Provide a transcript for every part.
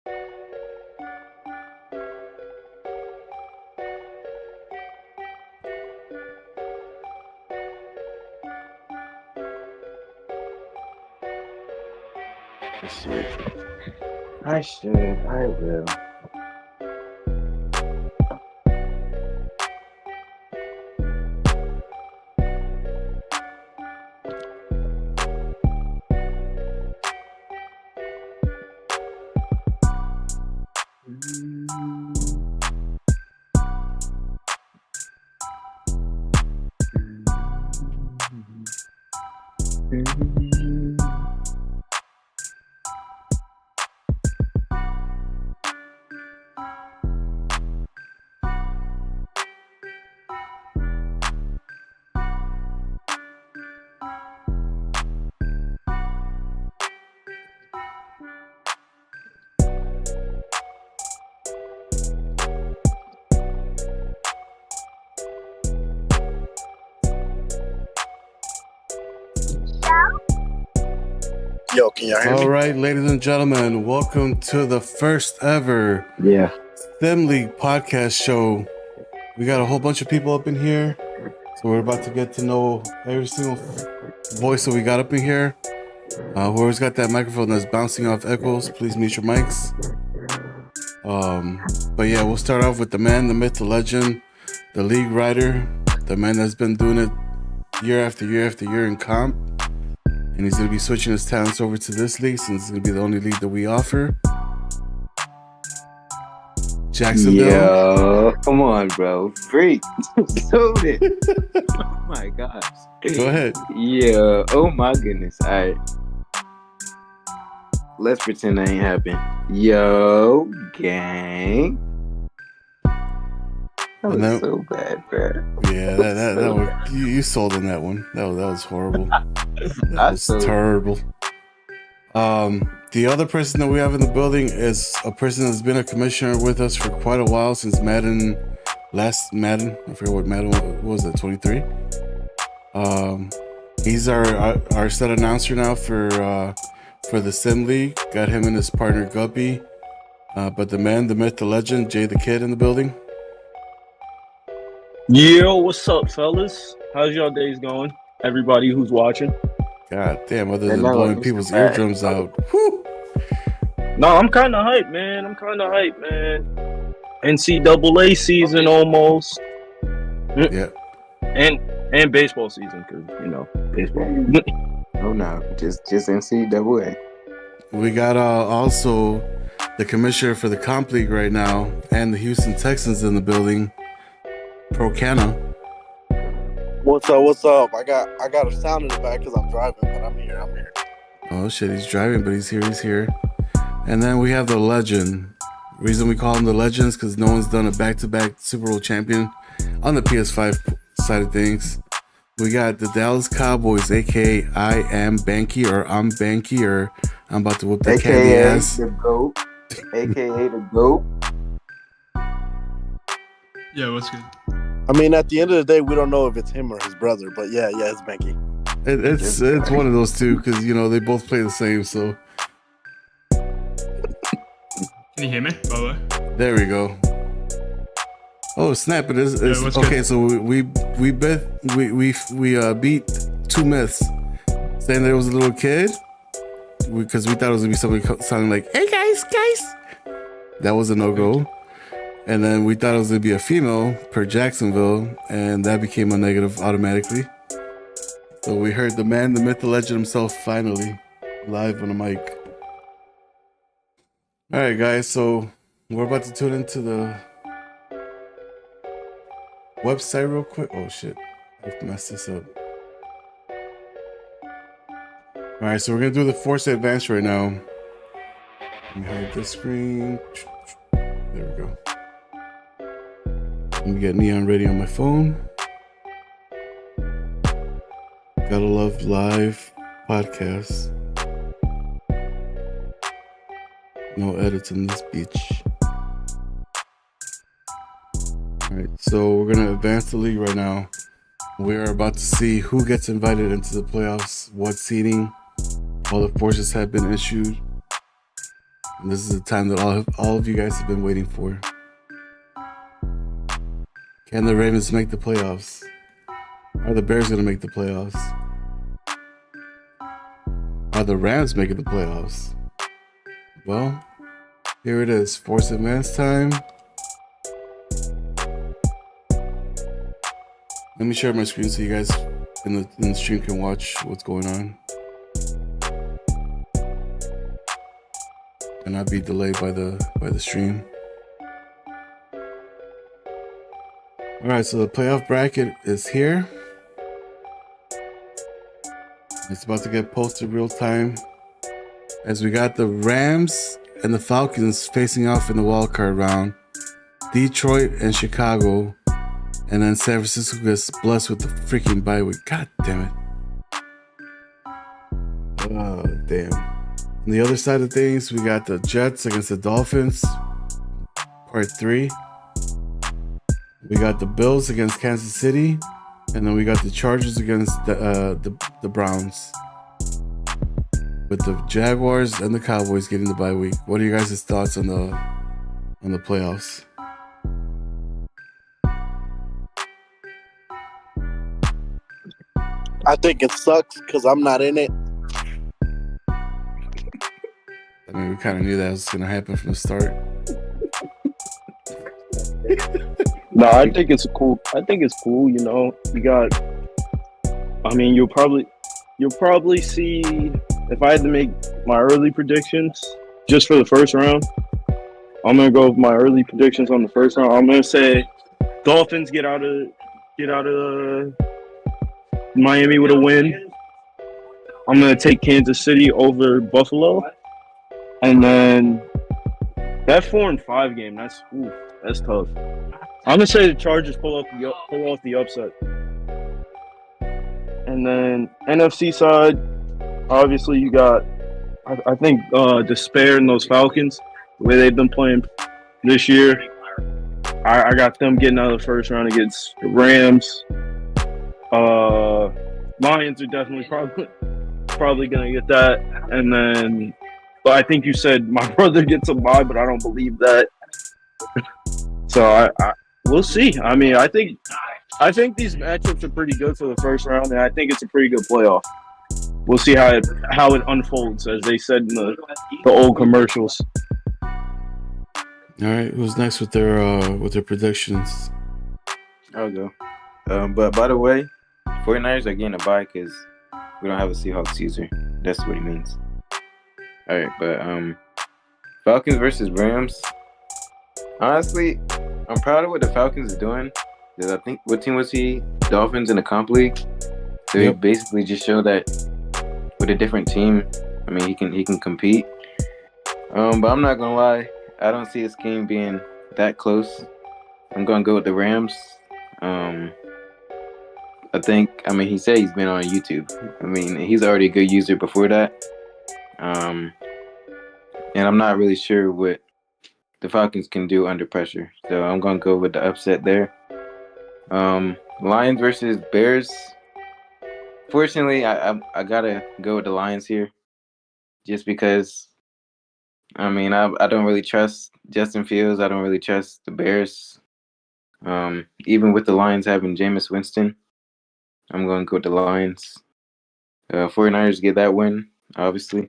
I will. Yo, can y'all hear me? All right, ladies and gentlemen, welcome to the first ever STEM League podcast show. We got a whole bunch of people up in here, so we're about to get to know every single voice that we got up in here. Whoever's got that microphone that's bouncing off echoes, please mute your mics. But yeah, we'll start off with the man, the myth, the legend, the league writer, the man that's been doing it year after year after year in comp. And he's going to be switching his talents over to this league since it's going to be the only league that we offer. Jacksonville. Yo, come on, bro. Freak. Sold it. Oh my gosh. Go ahead. Yeah. Oh my goodness. All right. Let's pretend that ain't happened. Yo, gang. That was so bad, bro. Yeah, that was, you sold on that one. That was horrible. That was terrible. The other person that we have in the building is a person that's been a commissioner with us for quite a while, since last Madden. I forget what Madden was, that 23. He's our set announcer now for the Sim League. Got him and his partner Guppy. But the man, the myth, the legend, Jay the Kid in the building. Yo, what's up, fellas? How's y'all days going? Everybody who's watching. God damn, other than blowing people's eardrums out. Whew. No, I'm kind of hyped, man. NCAA season almost. Yeah. And baseball season, because, baseball. Oh, no. Just NCAA. We got also the commissioner for the Comp League right now and the Houston Texans in the building, Pro Cana. What's up? I got a sound in the back because I'm driving, but I'm here. Oh shit, he's driving, but he's here. And then we have the legend. Reason we call him the legend is because no one's done a back-to-back Super Bowl champion on the PS5 side of things. We got the Dallas Cowboys, aka I am Banky, or I'm Banky, or I'm about to whoop that candy ass. The GOAT. AKA the GOAT. Yeah, what's good? I mean, at the end of the day, we don't know if it's him or his brother, but yeah, it's Banky. It's one of those two because they both play the same. So Can you hear me, by the way? there we go. Oh snap! It is what's okay. good? So we beat two myths, saying there was a little kid because we thought it was gonna be somebody sounding like, "Hey guys." That was a no-go. And then we thought it was going to be a female per Jacksonville, and that became a negative automatically. So we heard the man, the myth, the legend himself finally live on the mic. All right, guys, so we're about to tune into the website real quick. Oh, shit. I have to mess this up. All right, so we're going to do the Force Advanced right now. Let me hide this screen. There we go. Let me get Neon ready on my phone. Gotta love live podcasts. No edits in this bitch. Alright, so we're gonna advance the league right now. We are about to see who gets invited into the playoffs, what seeding. All the forces have been issued. And this is the time that all of you guys have been waiting for. Can the Ravens make the playoffs? Are the Bears going to make the playoffs? Are the Rams making the playoffs? Well, here it is. Force advance time. Let me share my screen so you guys in the stream can watch what's going on and not be delayed by the stream. All right, so the playoff bracket is here. It's about to get posted real time as we got the Rams and the Falcons facing off in the wild card round. Detroit and Chicago. And then San Francisco gets blessed with the freaking bye week. God damn it. Oh, damn. On the other side of things, we got the Jets against the Dolphins. Part 3. We got the Bills against Kansas City. And then we got the Chargers against the Browns. With the Jaguars and the Cowboys getting the bye week. What are you guys' thoughts on the playoffs? I think it sucks because I'm not in it. I mean, we kind of knew that was going to happen from the start. No, I think it's cool. You know, you got. I mean, you'll probably see. If I had to make my early predictions just for the first round, I'm gonna go with my early predictions on the first round. I'm gonna say Dolphins get out of Miami with a win. I'm gonna take Kansas City over Buffalo, and then that 4-5 game. That's tough. I'm gonna say the Chargers pull off the upset, and then NFC side, obviously you got. I think Despair and those Falcons, the way they've been playing this year, I got them getting out of the first round against the Rams. Lions are definitely probably gonna get that, and then. But I think you said my brother gets a bye, but I don't believe that. So I we'll see. I mean, I think these matchups are pretty good for the first round, and I think it's a pretty good playoff. We'll see how it unfolds, as they said in the old commercials. All right, who's next with their predictions? I'll go. But by the way, 49ers are getting a bye because we don't have a Seahawks user. That's what he means. All right, but Falcons versus Rams. Honestly, I'm proud of what the Falcons are doing. Because I think, what team was he? Dolphins in the comp league. So He basically just showed that with a different team, I mean, he can compete. But I'm not gonna lie, I don't see this game being that close. I'm gonna go with the Rams. I mean, he said he's been on YouTube. I mean, he's already a good user before that. And I'm not really sure what the Falcons can do under pressure. So I'm gonna go with the upset there. Lions versus Bears. Fortunately, I gotta go with the Lions here, just because. I mean, I don't really trust Justin Fields. I don't really trust the Bears. Even with the Lions having Jameis Winston, I'm going to go with the Lions. 49ers get that win, obviously.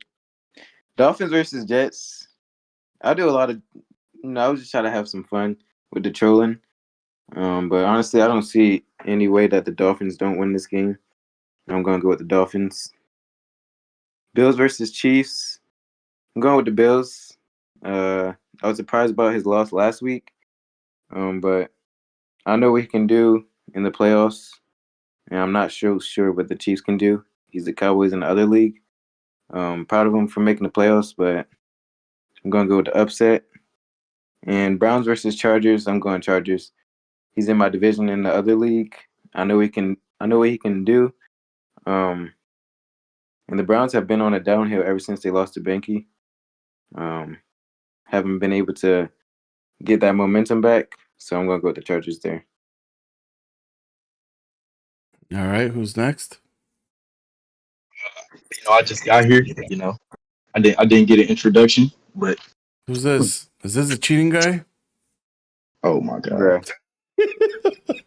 Dolphins versus Jets. I do a lot of, I was just trying to have some fun with the trolling. But honestly, I don't see any way that the Dolphins don't win this game. I'm going to go with the Dolphins. Bills versus Chiefs. I'm going with the Bills. I was surprised about his loss last week. But I know what he can do in the playoffs. And I'm not sure what the Chiefs can do. He's the Cowboys in the other league. Proud of him for making the playoffs, but I'm going to go with the upset. And Browns versus Chargers, I'm going Chargers. He's in my division in the other league. I know what he can do. And the Browns have been on a downhill ever since they lost to Benke. Haven't been able to get that momentum back, so I'm going to go with the Chargers there. All right, who's next? I just got here. I didn't get an introduction, but Who's this? Is this a cheating guy? Oh my god. Bruh.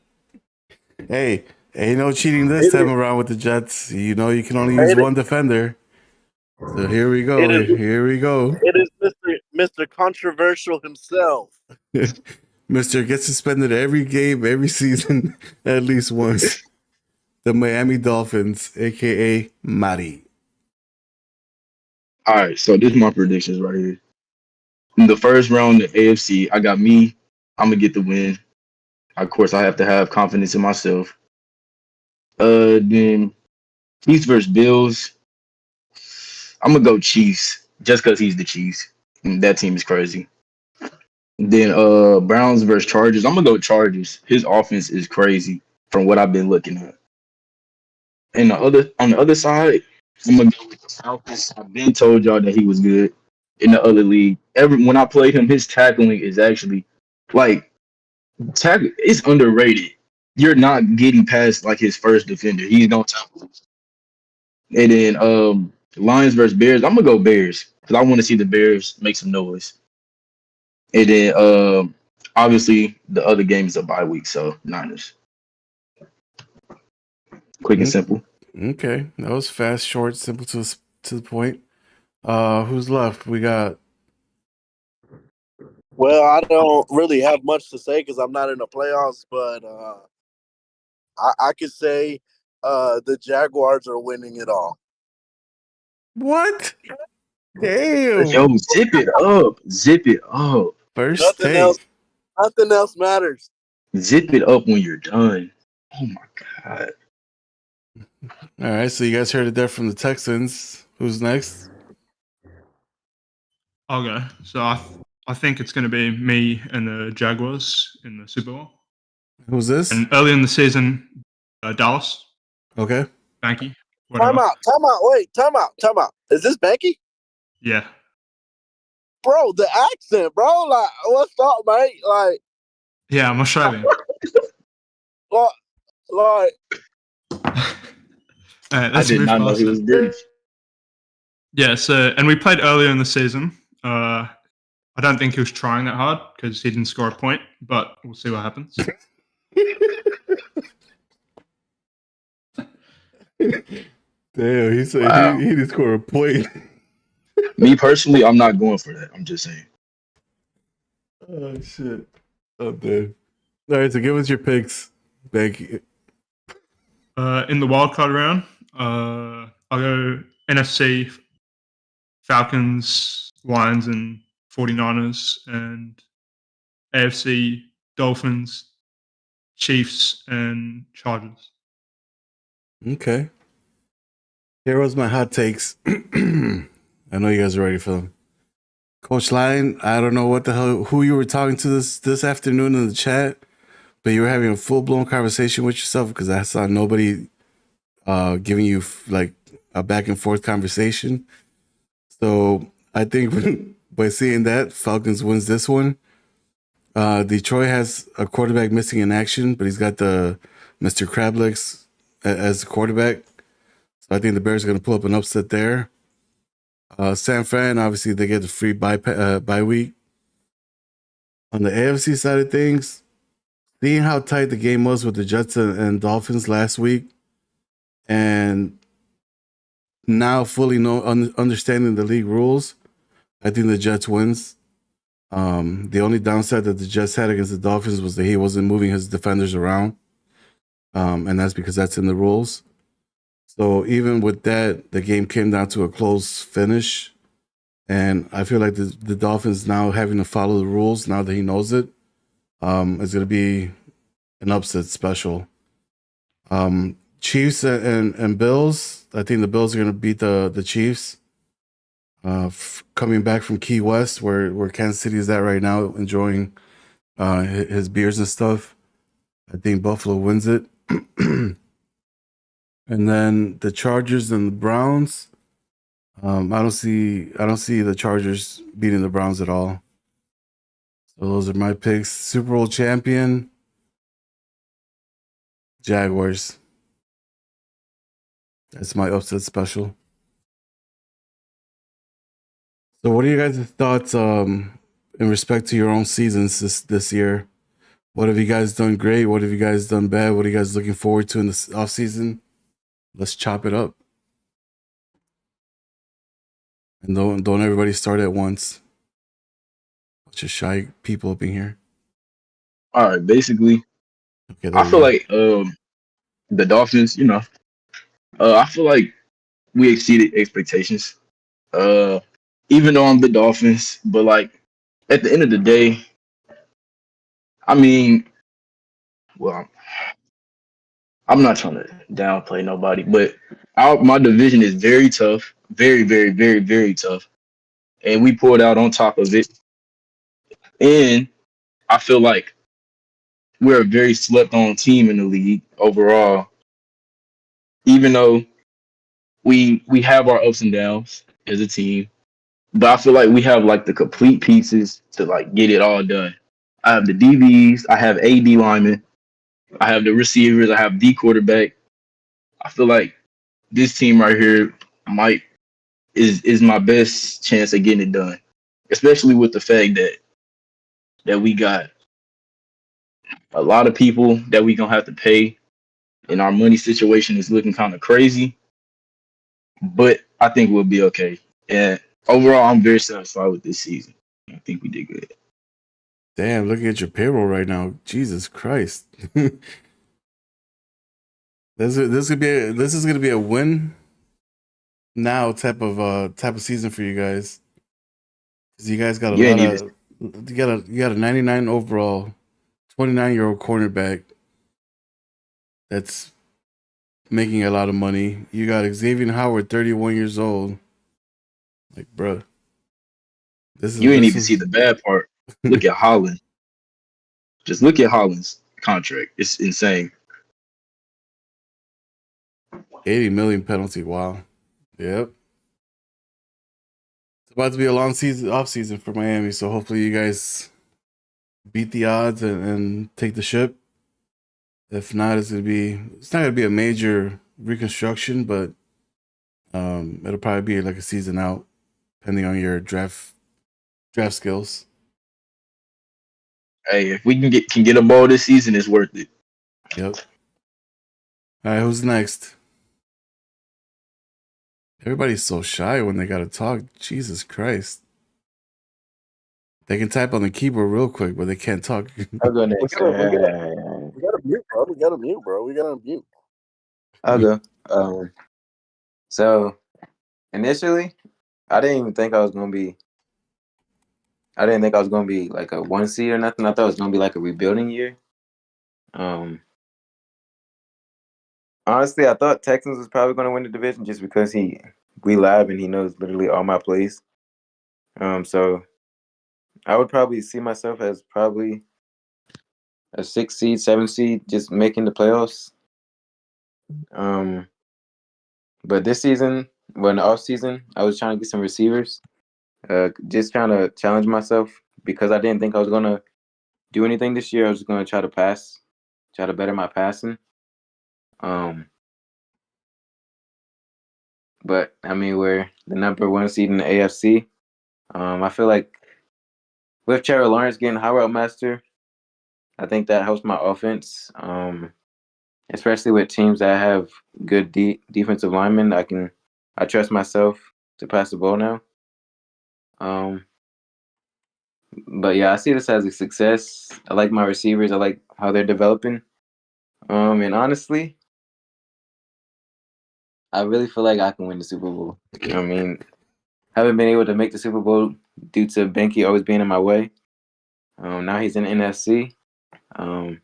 Hey, ain't no cheating this time around with the Jets. You know you can only use one defender. So here we go. Here we go. It is Mr. Controversial himself. Mr. gets suspended every game, every season, at least once. The Miami Dolphins, aka Matty. All right, so this is my predictions right here. In the first round of AFC, I got me. I'm gonna get the win. Of course, I have to have confidence in myself. Then Chiefs versus Bills. I'm gonna go Chiefs just because he's the Chiefs. And that team is crazy. Then Browns versus Chargers. I'm gonna go Chargers. His offense is crazy from what I've been looking at. And on the other side, I'm gonna go with the Falcons. I've been told y'all that he was good in the other league. When I played him, his tackling is actually like tackle. It's underrated. You're not getting past like his first defender. He's gonna tackle. And then Lions versus Bears. I'm gonna go Bears because I want to see the Bears make some noise. And then obviously the other game is a bye week, so Niners. Quick and simple. Okay, that was fast, short, simple to the point. Who's left? We got. Well, I don't really have much to say because I'm not in the playoffs, but I could say the Jaguars are winning it all. What? Damn. Yo, zip it up. Zip it up. First Nothing else matters. Zip it up when you're done. Oh my god. All right, so you guys heard it there from the Texans. Who's next? I'll go. So I think it's going to be me and the Jaguars in the Super Bowl. Who's this? And early in the season, Dallas. Okay. Banky. Time out. Wait, time out. Is this Banky? Yeah. Bro, the accent, bro. Like, what's up, mate? Like, yeah, I'm Australian. like. I did not know he was British. Yeah, so and we played earlier in the season. I don't think he was trying that hard because he didn't score a point, but we'll see what happens. Damn, he said he didn't score a point. Me personally, I'm not going for that. I'm just saying. Oh shit. Oh damn. All right, so give us your picks. Thank you. In the wildcard round, I'll go NFC, Falcons, Lions, and 49ers, and AFC, Dolphins, Chiefs, and Chargers. Okay. Here was my hot takes. I know you guys are ready for them. Coach Lion, I don't know what the hell who you were talking to this afternoon in the chat, but you were having a full-blown conversation with yourself because I saw nobody giving you like a back and forth conversation. So I think by seeing that, Falcons wins this one. Detroit has a quarterback missing in action, but he's got the Mr. Crablegs as the quarterback. So I think the Bears are going to pull up an upset there. San Fran, obviously, they get the free bye week. On the AFC side of things, seeing how tight the game was with the Jets and Dolphins last week, and now fully understanding the league rules, I think the Jets wins. The only downside that the Jets had against the Dolphins was that he wasn't moving his defenders around, and that's because that's in the rules. So even with that, the game came down to a close finish. And I feel like the Dolphins now having to follow the rules now that he knows it, is going to be an upset special. Chiefs and Bills, I think the Bills are going to beat the Chiefs. Coming back from Key West, where Kansas City is at right now, enjoying his beers and stuff. I think Buffalo wins it. And then the Chargers and the Browns. I don't see the Chargers beating the Browns at all. So those are my picks. Super Bowl champion, Jaguars. That's my upset special. So, what are you guys' thoughts in respect to your own seasons this year? What have you guys done great? What have you guys done bad? What are you guys looking forward to in this off season? Let's chop it up. And don't everybody start at once. Bunch of shy people up in here. All right, basically, Okay, there I you feel go. like the Dolphins, I feel like we exceeded expectations. Even though I'm the Dolphins, but like at the end of the day, I mean, well, I'm not trying to downplay nobody, but my division is very tough, very, very, very, very tough, and we pulled out on top of it. And I feel like we're a very slept on team in the league overall, even though we have our ups and downs as a team. But I feel like we have like the complete pieces to like get it all done. I have the DBs, I have AD linemen, I have the receivers, I have the quarterback. I feel like this team right here might is my best chance of getting it done, especially with the fact that we got a lot of people that we gonna have to pay, and our money situation is looking kind of crazy. But I think we'll be okay. And overall, I'm very satisfied with this season. I think we did good. Damn, looking at your payroll right now. Jesus Christ. This is gonna be a win now type of season for you guys. 'Cause you guys got a You ain't lot even of you got a 99 overall, 29-year-old cornerback that's making a lot of money. You got Xavier Howard, 31 years old. Like, bruh. you ain't even see the bad part. Look at Holland. Just look at Holland's contract. It's insane. 80 million penalty. Wow. Yep. It's about to be a long off season for Miami, so hopefully you guys beat the odds and take the ship. If not, it's not gonna be a major reconstruction, but it'll probably be like a season out, depending on your draft skills. Hey, if we can get a ball this season, it's worth it. Yep. All right, who's next? Everybody's so shy when they gotta talk. Jesus Christ. They can type on the keyboard real quick, but they can't talk. I'll go next. We gotta mute, bro. We gotta mute, bro. We gotta mute. I'll go. So initially, I didn't think I was gonna be like a 1 seed or nothing. I thought it was gonna be like a rebuilding year. Honestly, I thought Texans was probably gonna win the division just because we live and he knows literally all my plays. So I would probably see myself as probably a 6 seed, 7 seed, just making the playoffs. But this season, in the off season, I was trying to get some receivers. Just trying to challenge myself because I didn't think I was gonna do anything this year. I was just gonna try to better my passing. But I mean, we're the number 1 seed in the AFC. I feel like with Trevor Lawrence getting high route master, I think that helps my offense. Especially with teams that have good defensive linemen, I trust myself to pass the ball now. But yeah, I see this as a success. I like my receivers. I like how they're developing. And honestly, I really feel like I can win the Super Bowl. I mean, haven't been able to make the Super Bowl due to Benke always being in my way. Now he's in NFC. And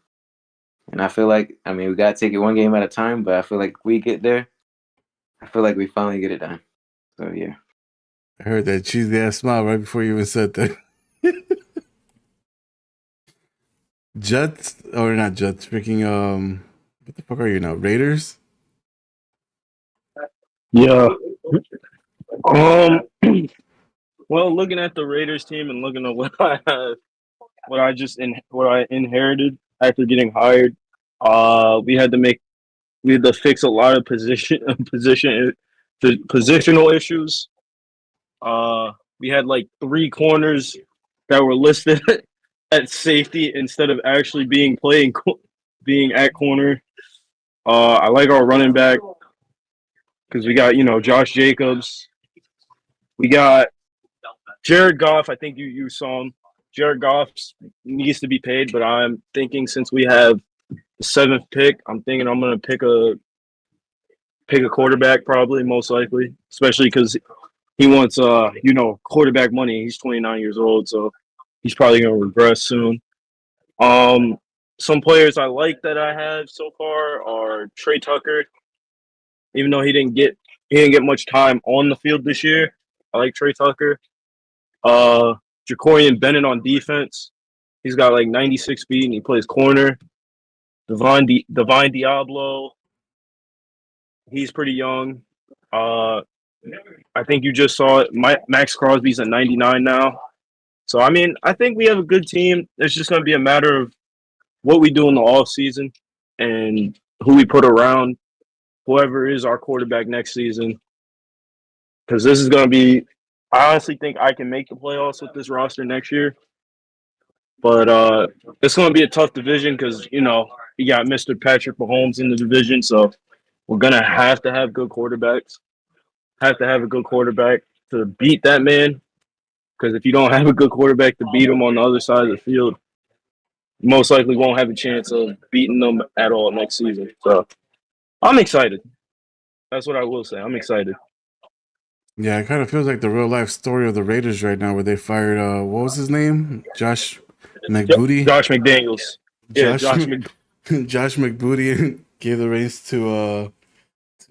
I feel like, we got to take it one game at a time, but I feel like if we get there, I feel like we finally get it done. So, yeah. I heard that cheesy ass smile right before you even said that. Jets, or not Jets, freaking, what the fuck are you now? Raiders? Yeah. Well, looking at the Raiders team and looking at what I have, what I inherited after getting hired, we had to fix a lot of positional issues. We had like 3 corners that were listed at safety instead of actually being at corner. I like our running back because we got Josh Jacobs. We got Jared Goff. I think you saw him. Jared Goff needs to be paid, but I'm thinking since we have the 7th pick, I'm thinking I'm gonna pick a quarterback probably most likely, especially because he wants quarterback money. He's 29 years old, so he's probably gonna regress soon. Some players I like that I have so far are Trey Tucker. Even though he didn't get much time on the field this year, I like Trey Tucker. Jacorian Bennett on defense. He's got like 96 speed and he plays corner. Divine Diablo. He's pretty young. I think you just saw it. Max Crosby's at 99 now. So, I mean, I think we have a good team. It's just going to be a matter of what we do in the off season and who we put around whoever is our quarterback next season. Because this is going to be – I honestly think I can make the playoffs with this roster next year. But it's going to be a tough division because, you got Mr. Patrick Mahomes in the division. So we're going to have good quarterbacks. Have to have a good quarterback to beat that man. Because if you don't have a good quarterback to beat him on the other side of the field, you most likely won't have a chance of beating them at all next season. So I'm excited. That's what I will say. I'm excited. Yeah, it kind of feels like the real life story of the Raiders right now, where they fired what was his name? Josh McBooty. Josh McDaniels. Yeah, Josh Josh McBooty and gave the reins to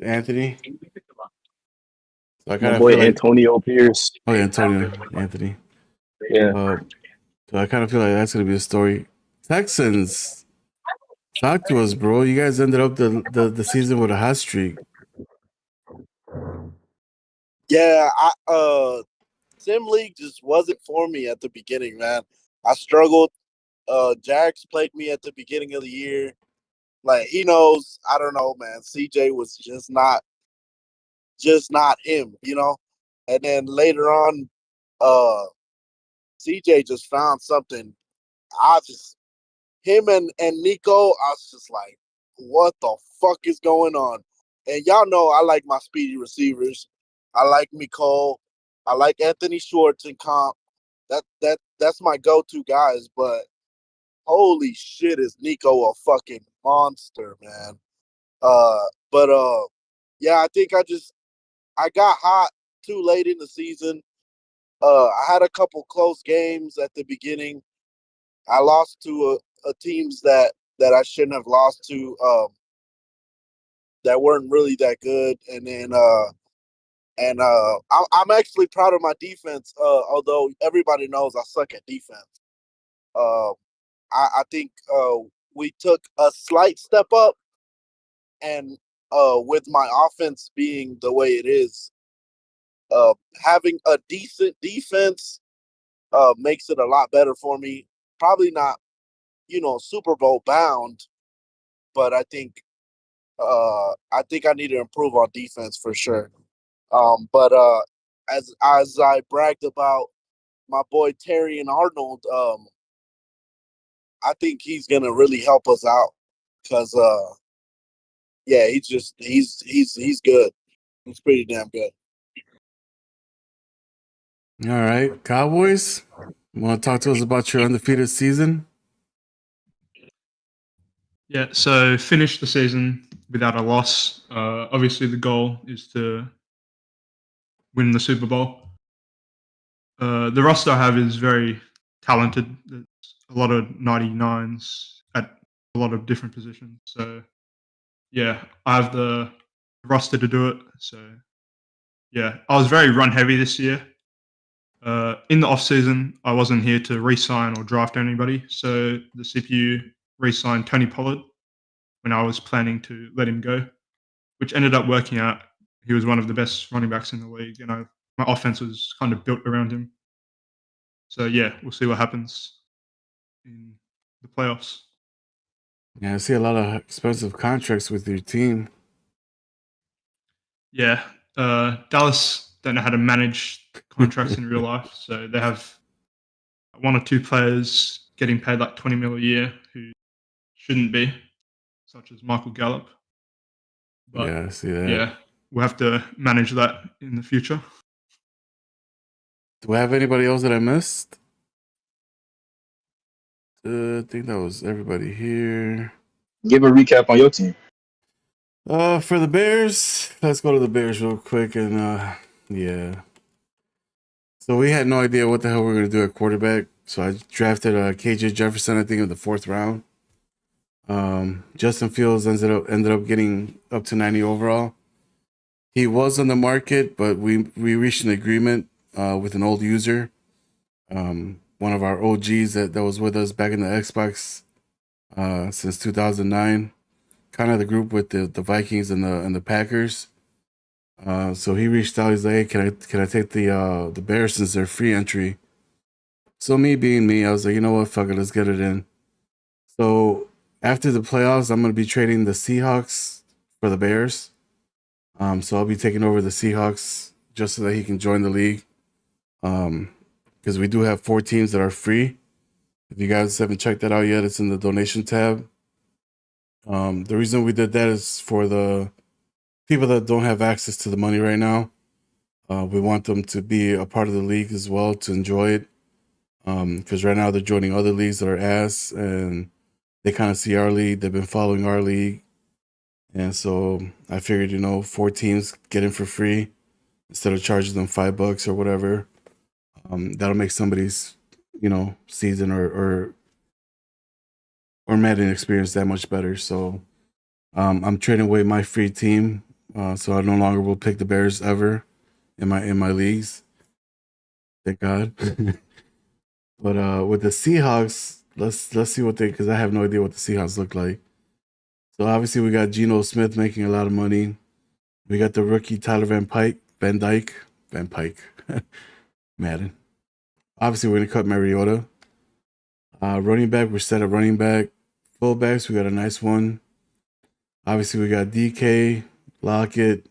Anthony. So My boy Antonio Pierce. Oh yeah, Anthony. Yeah. So I kind of feel like that's gonna be a story. Texans, talk to us, bro. You guys ended up the season with a hot streak. Yeah, Sim League just wasn't for me at the beginning, man. I struggled. Jax played me at the beginning of the year. Like, he knows, I don't know, man. CJ was just not him, And then later on, CJ just found something. Him and Nico, I was just like, what the fuck is going on? And y'all know I like my speedy receivers. I like Nicole. I like Anthony Schwartz and Comp. That's my go-to guys, but holy shit, is Nico a fucking monster, man. Yeah, I think I got hot too late in the season. I had a couple close games at the beginning. I lost to a teams that I shouldn't have lost to, that weren't really that good. And then I'm actually proud of my defense, although everybody knows I suck at defense. I think we took a slight step up, and with my offense being the way it is, having a decent defense makes it a lot better for me. Probably not, Super Bowl bound, but I think I need to improve on defense for sure. But as I bragged about my boy Terry and Arnold, I think he's gonna really help us out because yeah, he's good. He's pretty damn good. All right, Cowboys, want to talk to us about your undefeated season? Yeah, so finish the season without a loss. Obviously, the goal is to win the Super Bowl. The roster I have is very talented. There's a lot of 99s at a lot of different positions. So, yeah, I have the roster to do it. So, yeah, I was very run heavy this year. In the off season, I wasn't here to re-sign or draft anybody. So the CPU re-signed Tony Pollard when I was planning to let him go, which ended up working out. He was one of the best running backs in the league. My offense was kind of built around him. So, yeah, we'll see what happens in the playoffs. Yeah, I see a lot of expensive contracts with your team. Yeah, Dallas don't know how to manage contracts in real life. So they have 1 or 2 players getting paid like 20 mil a year who shouldn't be, such as Michael Gallup. But Yeah, I see that. yeah, we'll have to manage that in the future. Do I have anybody else that I missed? I think that was everybody here. Give a recap on your team. For the Bears, let's go to the Bears real quick. And yeah. So we had no idea what the hell we were going to do at quarterback. So I drafted KJ Jefferson, I think, in the 4th round. Justin Fields ended up getting up to 90 overall. He was on the market, but we reached an agreement with an old user, one of our OGs that was with us back in the Xbox since 2009, kind of the group with the Vikings and the Packers. So he reached out. He's like, "Hey, can I take the Bears since they're free entry?" So me being me, I was like, you know what, fuck it, let's get it in. So after the playoffs, I'm gonna be trading the Seahawks for the Bears. So I'll be taking over the Seahawks just so that he can join the league. Because we do have 4 teams that are free. If you guys haven't checked that out yet, it's in the donation tab. The reason we did that is for the people that don't have access to the money right now. We want them to be a part of the league as well, to enjoy it. Because right now they're joining other leagues that are ass, and they kind of see our league. They've been following our league. And so I figured, 4 teams get in for free instead of charging them $5 or whatever. That'll make somebody's, season or Madden experience that much better. So I'm trading away my free team, so I no longer will pick the Bears ever in my leagues. Thank God. But with the Seahawks, let's see what because I have no idea what the Seahawks look like. So obviously we got Geno Smith making a lot of money. We got the rookie Tyler Van Dyke, Madden. Obviously we're gonna cut Mariota. Running back, we're set at running back. Fullbacks, we got a nice one. Obviously we got DK, Lockett,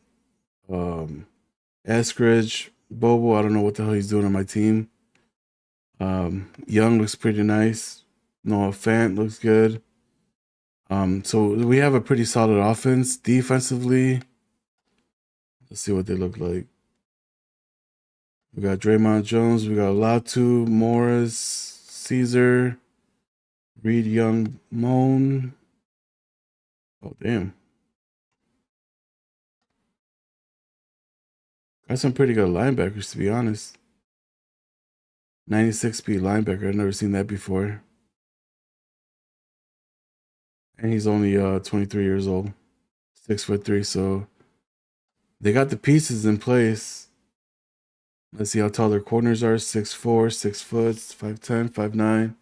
Eskridge, Bobo. I don't know what the hell he's doing on my team. Young looks pretty nice. Noah Fant looks good. So we have a pretty solid offense. Defensively, let's see what they look like. We got Draymond Jones. We got Latu, Morris, Caesar, Reed Young, Moan. Oh, damn. Got some pretty good linebackers, to be honest. 96 speed linebacker. I've never seen that before. And he's only 23 years old, 6'3". So they got the pieces in place. Let's see how tall their corners are. 6'4", 6 foot, 5'10", 5'9".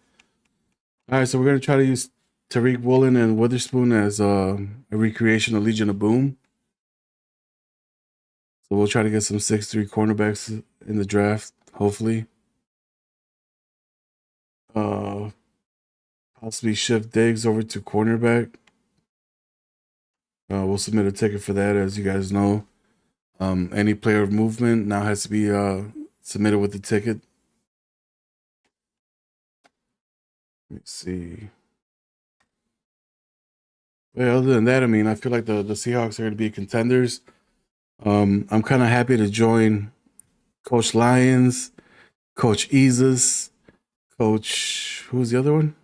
All right, so we're gonna try to use Tariq Woolen and Witherspoon as a recreation of Legion of Boom. So we'll try to get some 6'3" cornerbacks in the draft, hopefully. Possibly shift Diggs over to cornerback. We'll submit a ticket for that, as you guys know. Any player of movement now has to be submitted with the ticket. Let me see. But other than that, I feel like the Seahawks are going to be contenders. I'm kind of happy to join Coach Lyons, Coach Eases, Coach, who's the other one?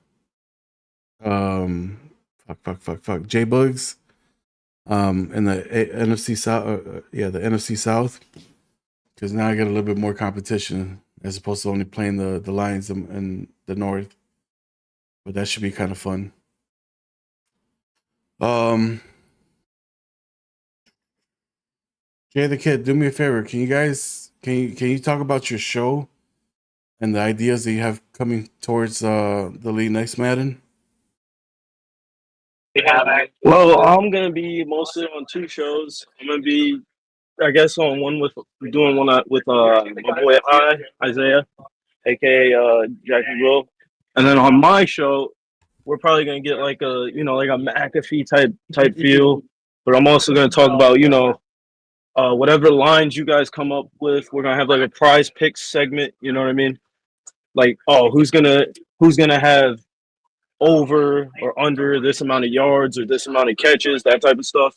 J Bugs. In the NFC South, the NFC South, because now I got a little bit more competition as opposed to only playing the Lions in the North. But that should be kind of fun. Jay the Kid, do me a favor. Can you talk about your show and the ideas that you have coming towards the league next Madden? Well, I'm gonna be mostly on 2 shows. I'm gonna be, I guess, on one with my boy Isaiah, aka Jackie Will, and then on my show, we're probably gonna get like a McAfee type feel. But I'm also gonna talk about whatever lines you guys come up with, we're gonna have like a prize picks segment. You know what I mean? Like, oh, who's gonna have over or under this amount of yards or this amount of catches, that type of stuff.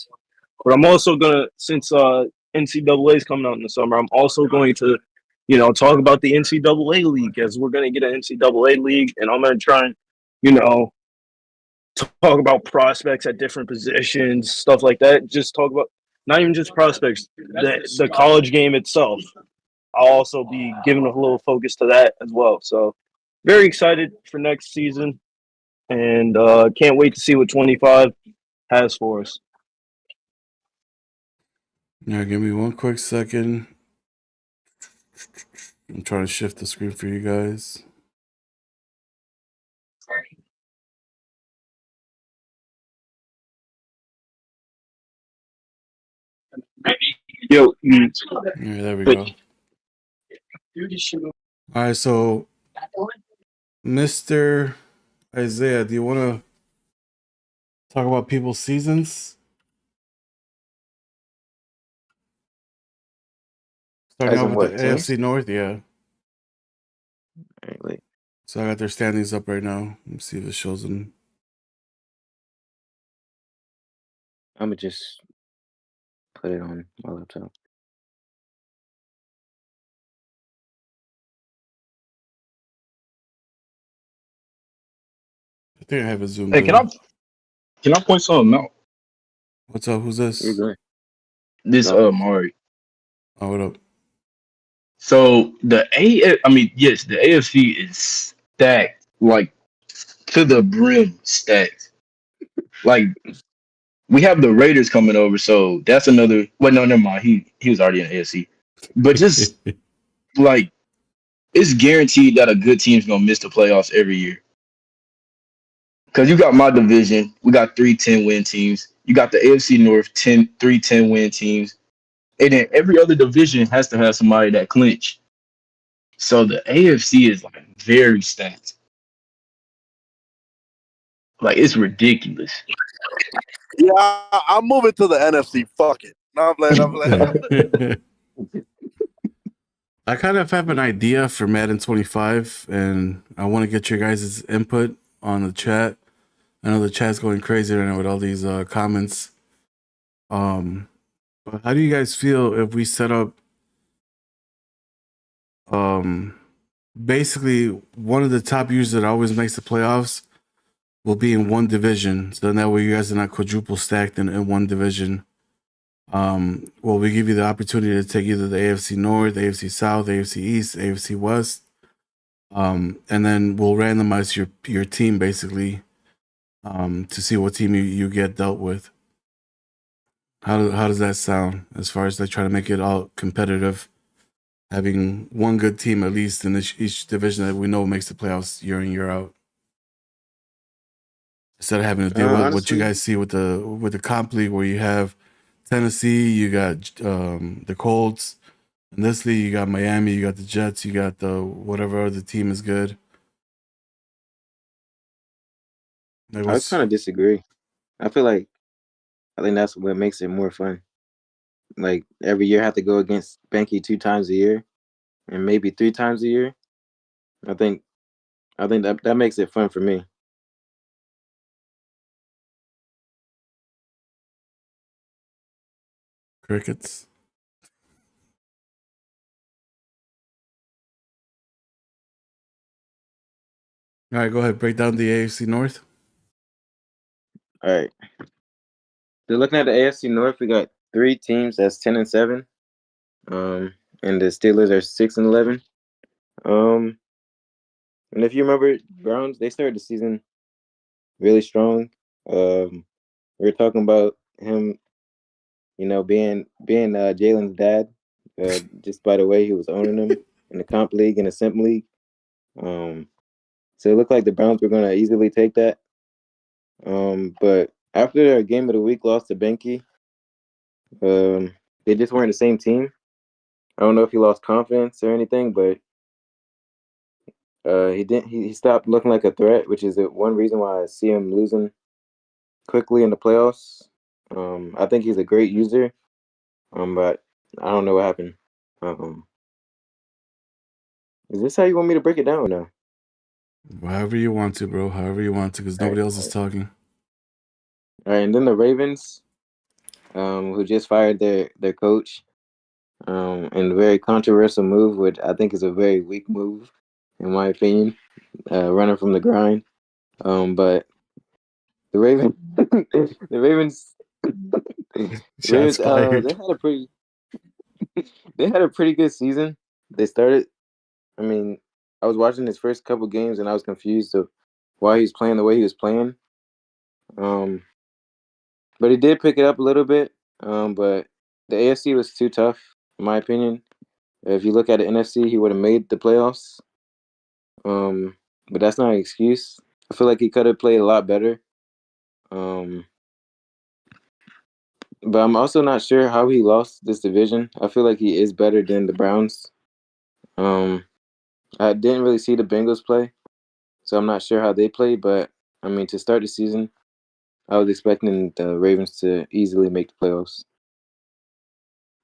But I'm also gonna, since NCAA is coming out in the summer, I'm also going to, talk about the NCAA league, as we're gonna get an NCAA league, and I'm gonna try and, talk about prospects at different positions, stuff like that. Just talk about not even just prospects, the college game itself. I'll also be giving a little focus to that as well. So very excited for next season, and can't wait to see what 25 has for us. Yeah, give me one quick second. I'm trying to shift the screen for you guys. Yo, Yeah, there we go. All right, so Mr. Isaiah, do you want to talk about people's seasons? Starting As out in with what, the teams? AFC North, yeah. All right, wait. So I got their standings up right now. Let me see if it shows them. I'm gonna just put it on my laptop. I think I have it zoomed Hey, in. can I point something out? What's up? Who's this? You're good. This No. Mari. Oh, what up? So the AFC is stacked, like to the brim stacked. Like we have the Raiders coming over, so that's another. Well, no, never mind. He was already in the AFC, but just like it's guaranteed that a good team's gonna miss the playoffs every year. Because you got my division, we got 3 10-win teams. You got the AFC North 3 10-win teams, and then every other division has to have somebody that clinch. So the AFC is like very stacked. Like it's ridiculous. Yeah, I'm moving to the NFC. Fuck it. No, I'm playing. I kind of have an idea for Madden 25, and I want to get your guys' input on the chat. I know the chat's going crazy right now with all these comments. But how do you guys feel if we set up basically one of the top users that always makes the playoffs will be in one division, so then that way you guys are not quadruple stacked in one division. Well, we give you the opportunity to take either the AFC North, AFC South, AFC East, AFC West, and then we'll randomize your team basically to see what team you get dealt with. How does that sound as far as like trying to make it all competitive, having one good team at least in each division that we know makes the playoffs year in, year out, instead of having to deal with what you honestly, guys see with the comp league, where you have Tennessee, you got the Colts. In this league, you got Miami, you got the Jets, you got the whatever other team is good. Like I what's kind of disagree. I think that's what makes it more fun. Like every year, I have to go against Banky 2 times a year, and maybe 3 times a year. I think that makes it fun for me. crickets? All right, go ahead. Break down the AFC North. All right. So looking at the AFC North, we got 3 teams that's 10-7. And the Steelers are 6-11. And if you remember, Browns, they started the season really strong. We were talking about him, being Jalen's dad, just by the way he was owning him in the comp league and the simp league. So it looked like the Browns were going to easily take that. But after their game of the week loss to Benke, they just weren't the same team. I don't know if he lost confidence or anything, but he didn't. He stopped looking like a threat, which is the one reason why I see him losing quickly in the playoffs. I think he's a great user, but I don't know what happened. Um, is this how you want me to break it down or no? However you want to, bro. However you want to, because nobody else is talking. All right, and then the Ravens, who just fired their coach, and a very controversial move, which I think is a very weak move, in my opinion, running from the grind. But the Ravens, the Ravens, the Shots Ravens, fired. they had a pretty good season. They started. I mean, I was watching his first couple games and I was confused of why he was playing the way he was playing. Um, but he did pick it up a little bit. But the AFC was too tough, in my opinion. If you look at the NFC, he would have made the playoffs. But that's not an excuse. I feel like he could have played a lot better. Um, but I'm also not sure how he lost this division. I feel like he is better than the Browns. Um, I didn't really see the Bengals play, so I'm not sure how they played. But I mean, to start the season, I was expecting the Ravens to easily make the playoffs.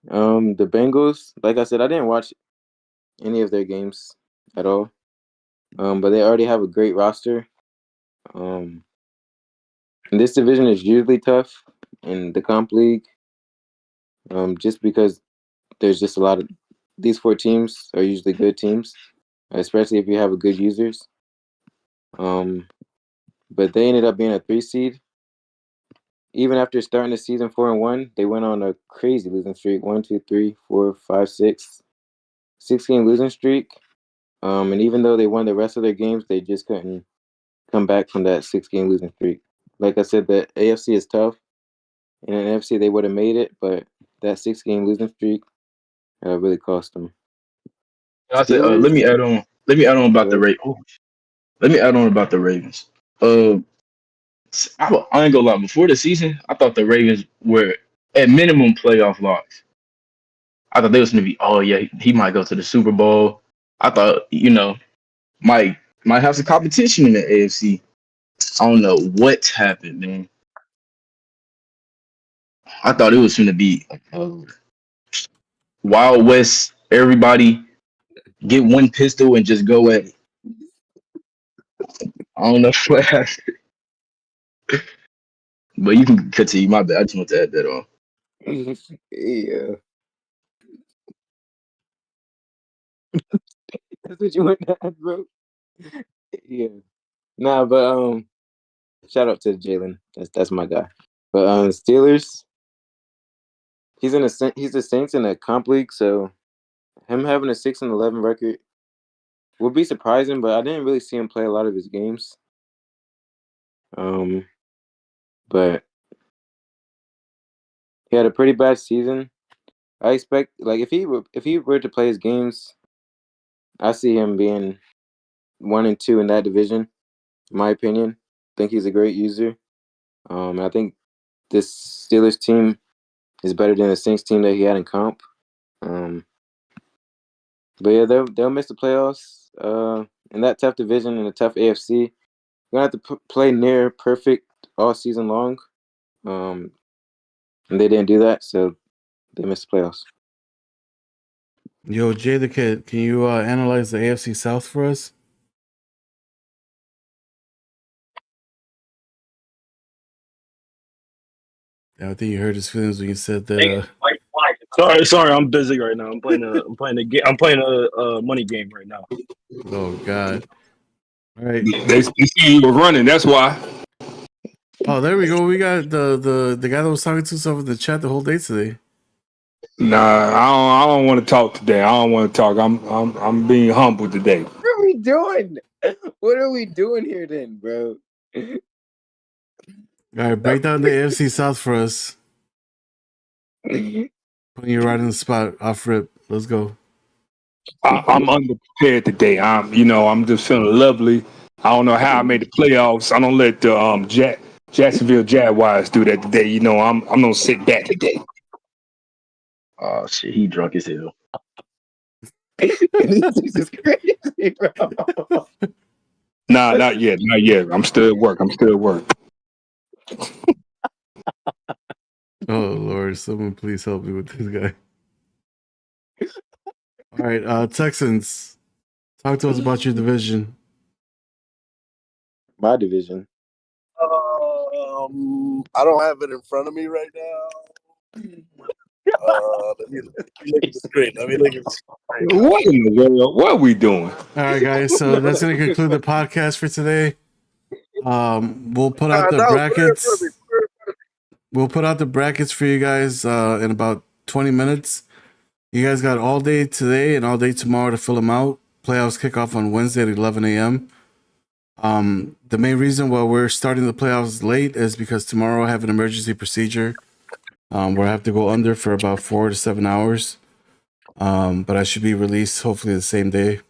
The Bengals, like I said, I didn't watch any of their games at all. But they already have a great roster. Um, and this division is usually tough in the comp league. Just because there's just a lot of these four teams are usually good teams, especially if you have a good users. But they ended up being a 3 seed. Even after starting the season 4-1, they went on a crazy losing streak. 1, 2, 3, 4, 5, 6. 6-game losing streak. And even though they won the rest of their games, they just couldn't come back from that 6-game losing streak. Like I said, the AFC is tough. In an NFC, they would have made it, but that 6-game losing streak really cost them. I said, Steelers. let me add on. Let me add on about Go the ahead. Ravens. Let me add on about the Ravens. I ain't gonna lie. Before the season, I thought the Ravens were at minimum playoff locks. I thought they was gonna be, oh yeah, he might go to the Super Bowl. I thought, might have some competition in the AFC. I don't know what's happened, man. I thought it was gonna be Wild West. Everybody get one pistol and just go at it. I don't know what happened, but you can continue. My bad. I just want to add that on. Yeah, that's what you want to add, bro. Yeah, nah, but shout out to Jalen. That's my guy. But Steelers, he's the Saints in a comp league, so him having a 6-11 record would be surprising. But I didn't really see him play a lot of his games. But he had a pretty bad season. I expect like if he were to play his games, I see him being 1 and 2 in that division. In my opinion, I think he's a great user. I think this Steelers team is better than the Saints team that he had in comp. But yeah, they'll miss the playoffs. In that tough division in a tough AFC, you're gonna have to play near perfect all season long. And they didn't do that, so they missed the playoffs. Yo, Jay the Kid, can you analyze the AFC South for us? I think you hurt his feelings when you said that. Sorry, I'm busy right now. I'm playing a money game right now. Oh God! All right. They see you were running. That's why. Oh, there we go. We got the guy that was talking to us over the chat the whole day today. Nah, I don't want to talk today. I don't want to talk. I'm being humble today. What are we doing? What are we doing here then, bro? All right, break down the AFC South for us. Putting you right in the spot, off rip. Let's go. I'm underprepared today. I'm just feeling lovely. I don't know how I made the playoffs. I don't let the Jacksonville Jaguars do that today. I'm gonna sit back today. Oh shit, he drunk as hell. This is crazy, bro. Nah, not yet. I'm still at work. Oh Lord, someone please help me with this guy. All right, Texans, talk to us about your division. My division. I don't have it in front of me right now. Let me look at the screen. Let me look at the screen. What in the world? What are we doing? All right, guys. So that's going to conclude the podcast for today. We'll put out the brackets. We'll put out the brackets for you guys in about 20 minutes. You guys got all day today and all day tomorrow to fill them out. Playoffs kick off on Wednesday at 11 a.m. The main reason why we're starting the playoffs late is because tomorrow I have an emergency procedure where I have to go under for about 4 to 7 hours. But I should be released hopefully the same day.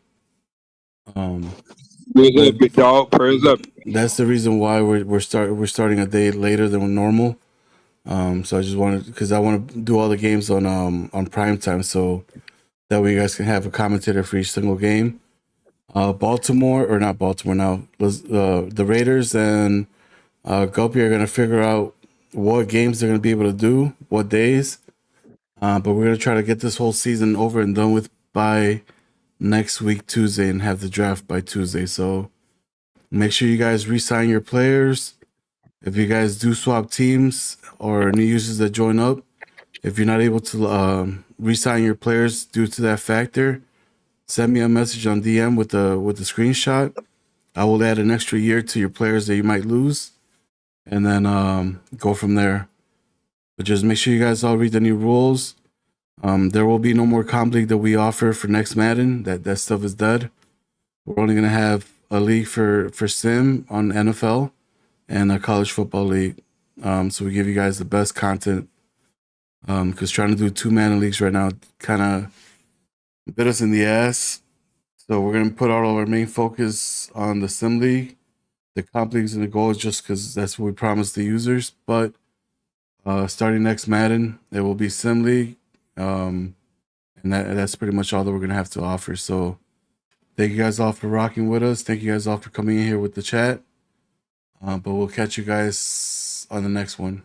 Prayers up, big dog. Prayers up. That's the reason why we're starting a day later than normal. So I just wanted, because I want to do all the games on prime time, so that way you guys can have a commentator for each single game. Baltimore, or not Baltimore now, the Raiders and Guppy are going to figure out what games they're going to be able to do, what days. But we're going to try to get this whole season over and done with by next week, Tuesday, and have the draft by Tuesday. So make sure you guys re-sign your players. If you guys do swap teams or new users that join up, if you're not able to re-sign your players due to that factor, send me a message on DM with the screenshot. I will add an extra year to your players that you might lose, and then go from there. But just make sure you guys all read the new rules. There will be no more comp league that we offer for next Madden. That stuff is dead. We're only gonna have a league for Sim on NFL and a college football league. So we give you guys the best content. Because trying to do 2 Madden leagues right now kind of bit us in the ass. So we're gonna put all of our main focus on the Sim league, the comp leagues, and the goals, just because that's what we promised the users. But starting next Madden, it will be Sim league. And that's pretty much all that we're gonna have to offer. So thank you guys all for rocking with us. Thank you guys all for coming in here with the chat. But we'll catch you guys on the next one.